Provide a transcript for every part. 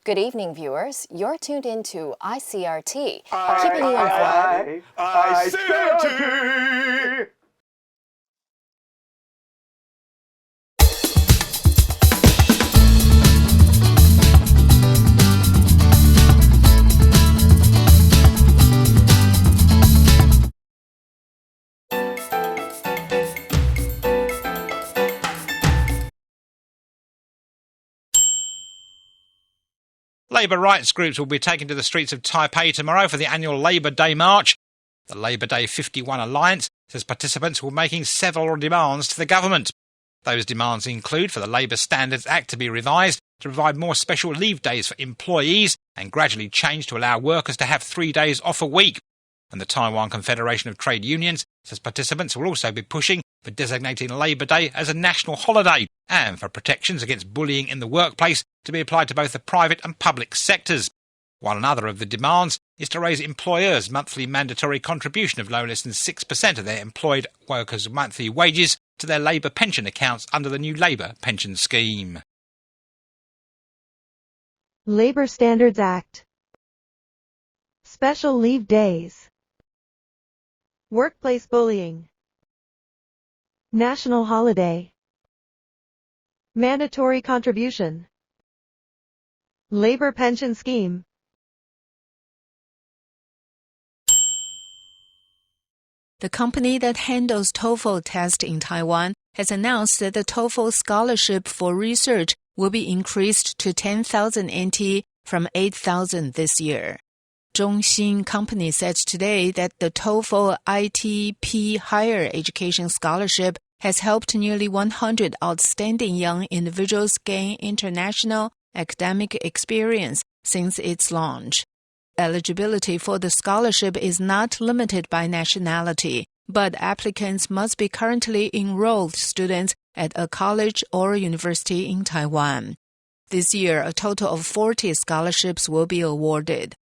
Good evening, viewers. You're tuned in to ICRT, keeping you informed. ICRT! Labour rights groups will be taken to the streets of Taipei tomorrow for the annual Labour Day March. The Labour Day 51 Alliance says participants will be making several demands to the government. Those demands include for the Labour Standards Act to be revised to provide more special leave days for employees and gradually change to allow workers to have 3 days off a week. And the Taiwan Confederation of Trade Unions says participants will also be pushing for designating Labour Day as a national holiday and for protections against bullying in the workplace to be applied to both the private and public sectors. While another of the demands is to raise employers' monthly mandatory contribution of no less than 6% of their employed workers' monthly wages to their labour pension accounts under the new Labour pension scheme. Labour Standards Act. Special leave days. Workplace bullying. National holiday. Mandatory contribution. Labour pension scheme. The company that handles TOEFL tests in Taiwan has announced that the TOEFL scholarship for research will be increased to 10,000 NT from 8,000 this year. Zhongxin Company said today that the TOEFL ITP Higher Education Scholarship has helped nearly 100 outstanding young individuals gain international academic experience since its launch. Eligibility for the scholarship is not limited by nationality, but applicants must be currently enrolled students at a college or university in Taiwan. This year, a total of 40 scholarships will be awarded.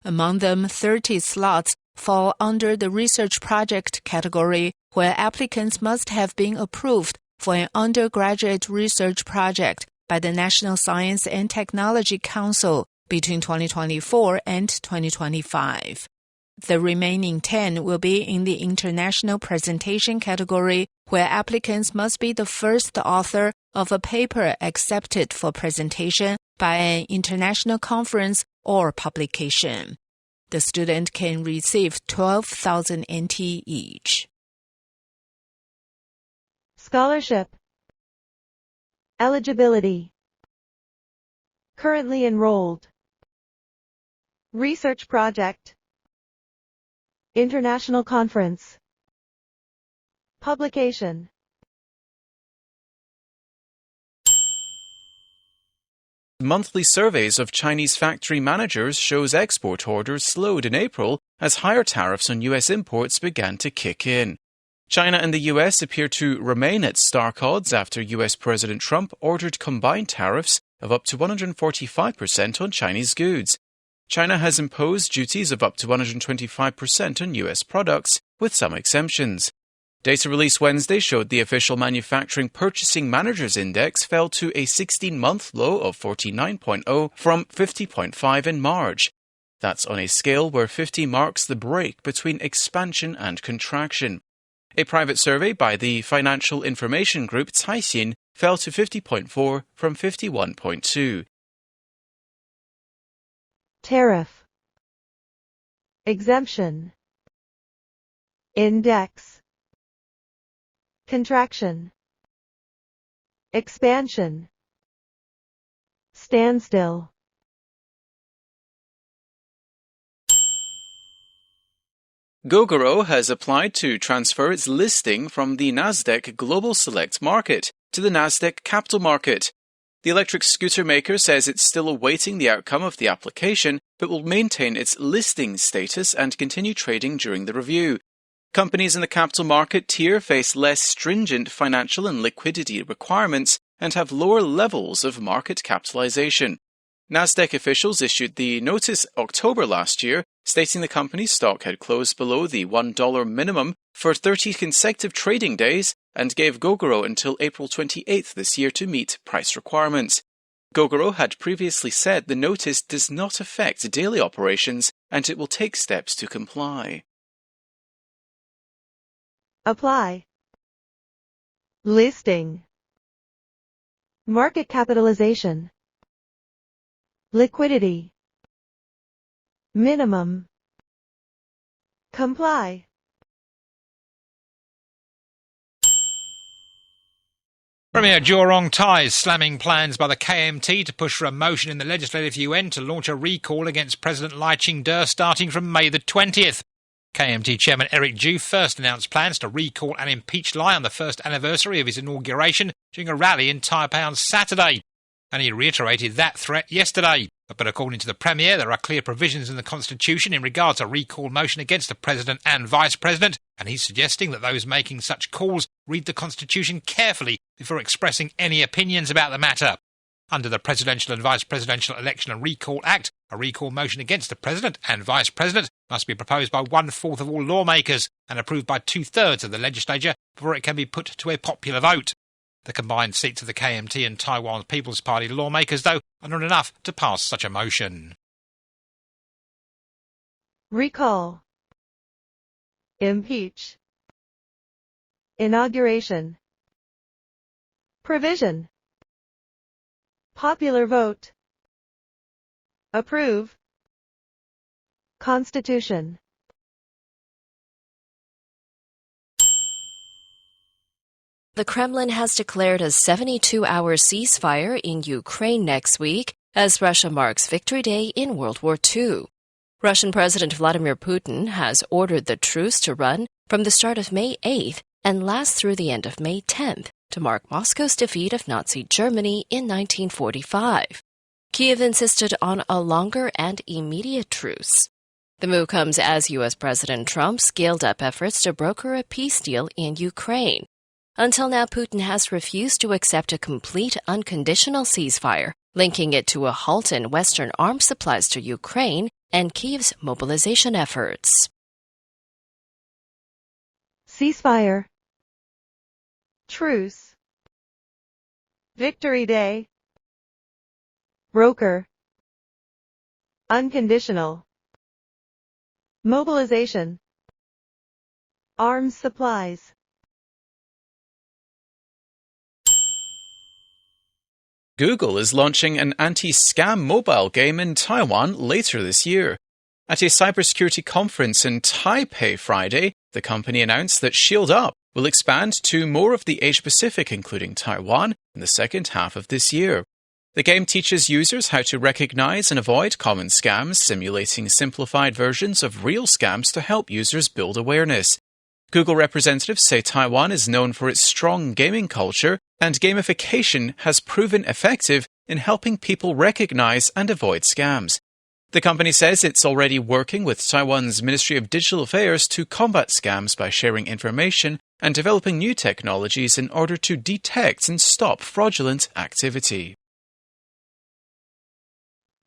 Among them, 30 slots fall under the research project category, where applicants must have been approved for an undergraduate research project by the National Science and Technology Council between 2024 and 2025. The remaining 10 will be in the international presentation category, where applicants must be the first author of a paper accepted for presentation by an international conference or publication. The student can receive 12,000 NT each. Scholarship. Eligibility. Currently enrolled. Research project. International conference. Publication. Monthly surveys of Chinese factory managers shows export orders slowed in April as higher tariffs on U.S. imports began to kick in. China and the U.S. appear to remain at stark odds after U.S. President Trump ordered combined tariffs of up to 145% on Chinese goods. China has imposed duties of up to 125% on U.S. products, with some exemptions. Data released Wednesday showed the official Manufacturing Purchasing Managers Index fell to a 16-month low of 49.0 from 50.5 in March. That's on a scale where 50 marks the break between expansion and contraction. A private survey by the financial information group Caixin fell to 50.4 from 51.2. Tariff. Exemption. Index. Contraction. Expansion. Standstill. Gogoro has applied to transfer its listing from the Nasdaq Global Select Market to the Nasdaq Capital Market. The electric scooter maker says it's still awaiting the outcome of the application, but will maintain its listing status and continue trading during the review. Companies in the capital market tier face less stringent financial and liquidity requirements and have lower levels of market capitalization. Nasdaq officials issued the notice October last year, stating the company's stock had closed below the $1 minimum for 30 consecutive trading days and gave Gogoro until April 28th this year to meet price requirements. Gogoro had previously said the notice does not affect daily operations and it will take steps to comply. Apply. Listing. Market capitalization. Liquidity. Minimum. Comply. Premier Jurong ties slamming plans by the KMT to push for a motion in the Legislative Yuan to launch a recall against President Lai Ching-te starting from May the 20th. KMT Chairman Eric Ju first announced plans to recall and impeach Lai on the first anniversary of his inauguration during a rally in Taipei on Saturday, and he reiterated that threat yesterday. But according to the Premier, there are clear provisions in the Constitution in regard to recall motion against the President and Vice President, and he's suggesting that those making such calls read the Constitution carefully before expressing any opinions about the matter. Under the Presidential and Vice Presidential Election and Recall Act, a recall motion against the President and Vice President must be proposed by 1/4 of all lawmakers and approved by 2/3 of the legislature before it can be put to a popular vote. The combined seats of the KMT and Taiwan People's Party lawmakers, though, are not enough to pass such a motion. Recall. Impeach. Inauguration. Provision. Popular vote. Approve. Constitution. The Kremlin has declared a 72-hour ceasefire in Ukraine next week as Russia marks Victory Day in World War II. Russian President Vladimir Putin has ordered the truce to run from the start of May 8th and last through the end of May 10th to mark Moscow's defeat of Nazi Germany in 1945. Kyiv insisted on a longer and immediate truce. The move comes as U.S. President Trump scaled up efforts to broker a peace deal in Ukraine. Until now, Putin has refused to accept a complete unconditional ceasefire, linking it to a halt in Western arms supplies to Ukraine and Kyiv's mobilization efforts. Ceasefire. Truce. Victory Day. Broker. Unconditional. Mobilization. Arms supplies. Google is launching an anti-scam mobile game in Taiwan later this year. At a cybersecurity conference in Taipei Friday, the company announced that Shield Up will expand to more of the Asia-Pacific, including Taiwan, in the second half of this year. The game teaches users how to recognize and avoid common scams, simulating simplified versions of real scams to help users build awareness. Google representatives say Taiwan is known for its strong gaming culture, and gamification has proven effective in helping people recognize and avoid scams. The company says it's already working with Taiwan's Ministry of Digital Affairs to combat scams by sharing information and developing new technologies in order to detect and stop fraudulent activity.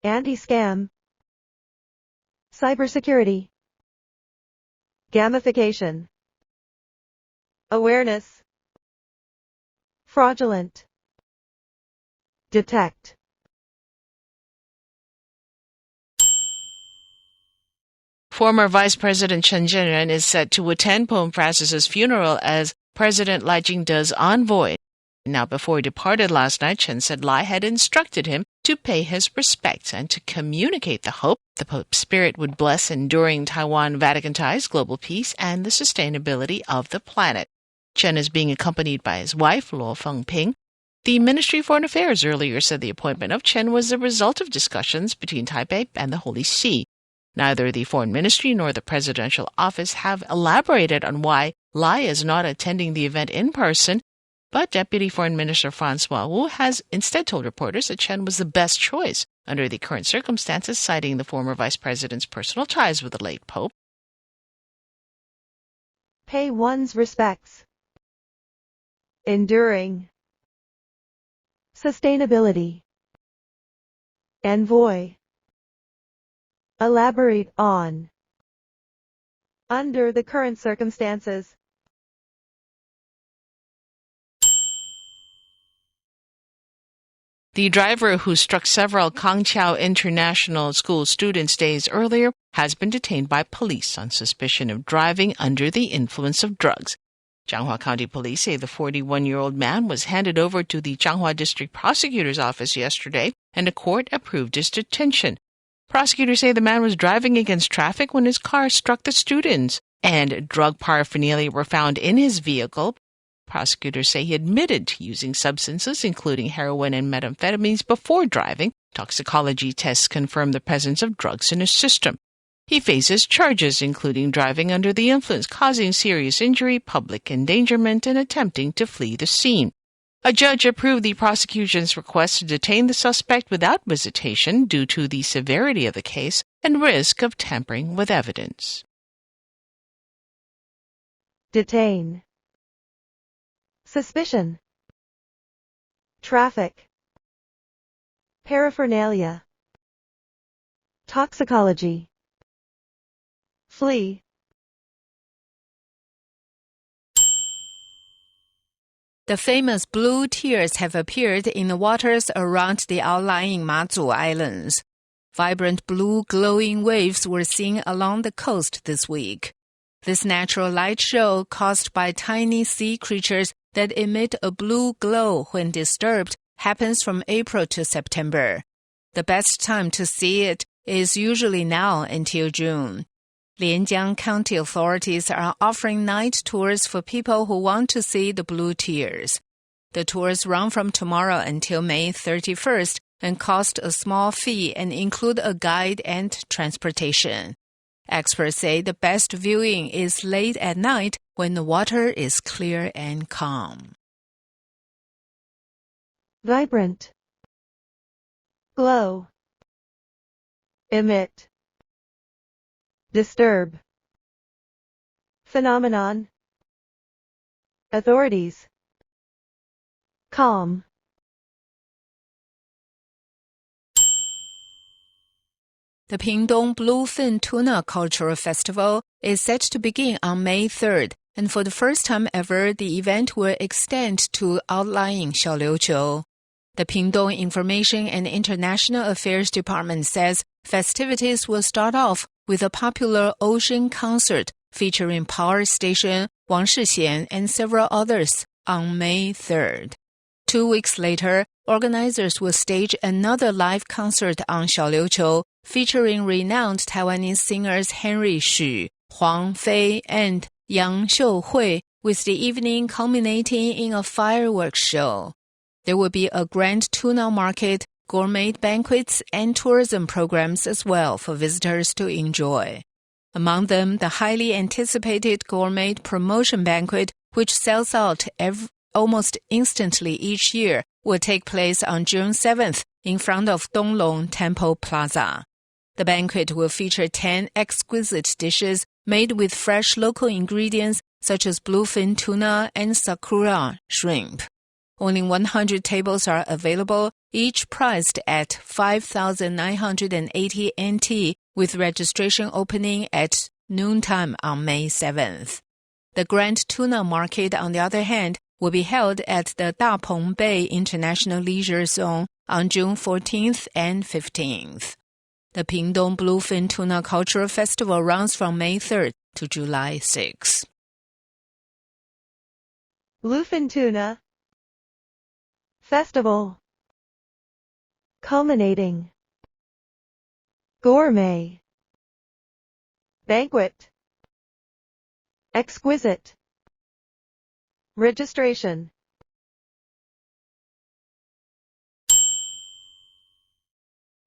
Anti-scam. Cybersecurity. Gamification. Awareness. Fraudulent. Detect. Former Vice President Chen Jianren is set to attend Pope Francis's funeral as President Lai Ching-te's envoy. Now, before he departed last night, Chen said Lai had instructed him to pay his respects and to communicate the hope the Pope's spirit would bless enduring Taiwan-Vatican ties, global peace, and the sustainability of the planet. Chen is being accompanied by his wife, Luo Fengping. The Ministry of Foreign Affairs earlier said the appointment of Chen was the result of discussions between Taipei and the Holy See. Neither the Foreign Ministry nor the Presidential Office have elaborated on why Lai is not attending the event in person, but Deputy Foreign Minister Francois Wu has instead told reporters that Chen was the best choice under the current circumstances, citing the former vice president's personal ties with the late Pope. Pay one's respects. Enduring. Sustainability. Envoy. Elaborate on. Under the current circumstances. The driver who struck several Kangqiao International School students days earlier has been detained by police on suspicion of driving under the influence of drugs. Changhua County Police say the 41-year-old man was handed over to the Changhua District Prosecutor's Office yesterday, and a court approved his detention. Prosecutors say the man was driving against traffic when his car struck the students, and drug paraphernalia were found in his vehicle. Prosecutors say he admitted to using substances, including heroin and methamphetamines, before driving. Toxicology tests confirm the presence of drugs in his system. He faces charges including driving under the influence, causing serious injury, public endangerment, and attempting to flee the scene. A judge approved the prosecution's request to detain the suspect without visitation due to the severity of the case and risk of tampering with evidence. Detain. Suspicion. Traffic. Paraphernalia. Toxicology. Flee. The famous blue tears have appeared in the waters around the outlying Mazu Islands. Vibrant blue glowing waves were seen along the coast this week. This natural light show, caused by tiny sea creatures that emit a blue glow when disturbed, happens from April to September. The best time to see it is usually now until June. Lianjiang County authorities are offering night tours for people who want to see the blue tears. The tours run from tomorrow until May 31st and cost a small fee and include a guide and transportation. Experts say the best viewing is late at night when the water is clear and calm. Vibrant. Glow. Emit. Disturb. Phenomenon. Authorities. Calm. The Pingdong Bluefin Tuna Cultural Festival is set to begin on May 3rd, and for the first time ever, the event will extend to outlying Xiaoliuqiu. The Pingdong Information and International Affairs Department says festivities will start off with a popular ocean concert featuring Power Station, Wang Shixian, and several others on May 3rd. 2 weeks later, organizers will stage another live concert on Xiaoliuqiu featuring renowned Taiwanese singers Henry Xu, Huang Fei, and Yang Xiuhui, with the evening culminating in a fireworks show. There will be a grand tuna market, gourmet banquets, and tourism programs as well for visitors to enjoy. Among them, the highly anticipated gourmet promotion banquet, which sells out almost instantly each year, will take place on June 7th in front of Donglong Temple Plaza. The banquet will feature 10 exquisite dishes made with fresh local ingredients such as bluefin tuna and sakura shrimp. Only 100 tables are available, each priced at 5,980 NT, with registration opening at noontime on May 7th. The Grand Tuna Market, on the other hand, will be held at the Dapeng Bay International Leisure Zone on June 14th and 15th. The Pingdong Bluefin Tuna Cultural Festival runs from May 3rd to July 6th. Bluefin Tuna Festival. Culminating. Gourmet. Banquet. Exquisite. Registration.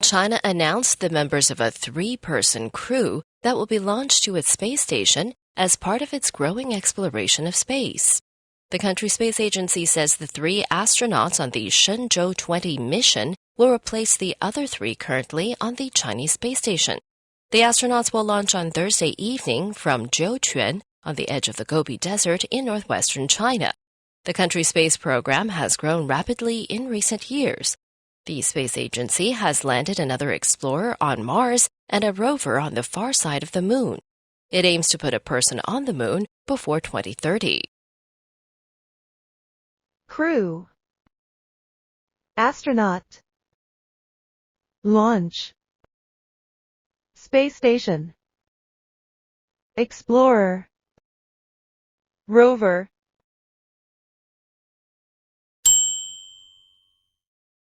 China announced the members of a 3-person crew that will be launched to its space station as part of its growing exploration of space. The country's space agency says the 3 astronauts on the Shenzhou 20 mission will replace the other 3 currently on the Chinese space station. The astronauts will launch on Thursday evening from Jiuquan on the edge of the Gobi Desert in northwestern China. The country's space program has grown rapidly in recent years. The space agency has landed another explorer on Mars and a rover on the far side of the moon. It aims to put a person on the moon before 2030. Crew. astronaut, launch, space station, explorer, rover.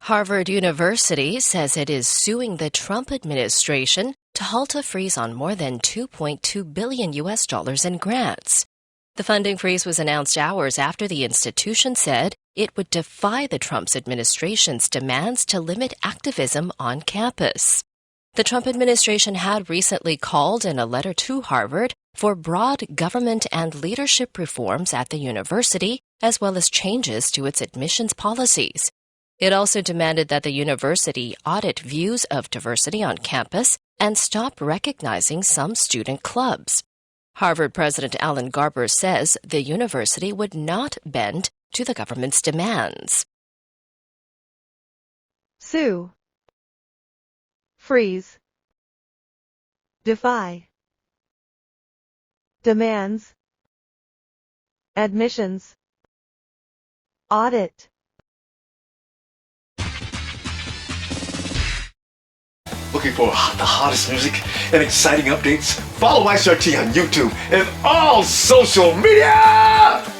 Harvard University says it is suing the Trump administration to halt a freeze on more than $2.2 billion in grants. The funding freeze was announced hours after the institution said it would defy the Trump administration's demands to limit activism on campus. The Trump administration had recently called in a letter to Harvard for broad government and leadership reforms at the university, as well as changes to its admissions policies. It also demanded that the university audit views of diversity on campus and stop recognizing some student clubs. Harvard President Alan Garber says the university would not bend to the government's demands. Sue, freeze, defy, demands, admissions, audit. Looking for the hottest music and exciting updates? Follow ICRT on YouTube and all social media!